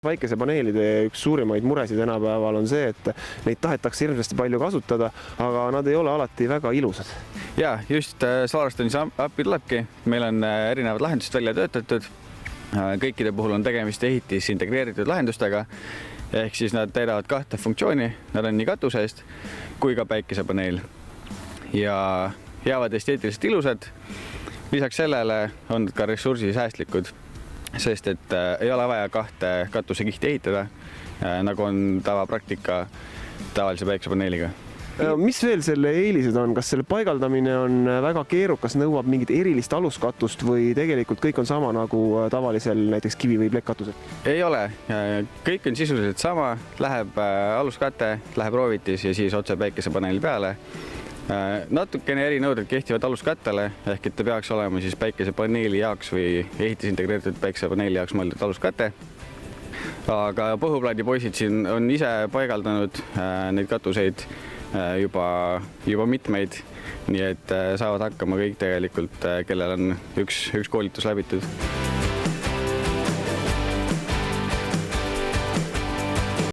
Päikesepaneelide üks suurimaid muresid tänapäeval on see, et neid tahetakse hirmsasti palju kasutada, aga nad ei ole alati väga ilusad. Ja, just Salarostonis appi tulebki. Meil on erinevad lahendused välja töötatud. Kõikide puhul on tegemist ehitis integreeritud lahendustega, ehk siis nad täidavad kahte funktsiooni. Nad on nii katuse eest kui ka päikesepaneel ja jäävad esteetiliselt ilusad. Lisaks sellele on ka ressursisäästlikud, sest et ei ole vaja kahte katusekihti ehitada, nagu on tavapraktika tavalise päikesepaneeliga. Mis veel selle eelised on? Kas selle paigaldamine on väga keerukas, nõuab mingit erilist aluskatust või tegelikult kõik on sama nagu tavalisel näiteks kivi- või plekkkatusel? Ei ole. Kõik on sisuliselt sama. Läheb aluskate, läheb roovitis ja siis otse päikesepaneeli peale. Natukene erinõuded kehtivad aluskattele, ehk et ta peaks olema siis päikesepaneeli jaoks või ehitis integreeritud päikesepaneeli jaoks mõeldud aluskate. Aga põhuplaadi poisid siin on ise paigaldanud neid katuseid juba mitmeid, nii et saavad hakkama kõik tegelikult, kellel on üks koolitus läbitud.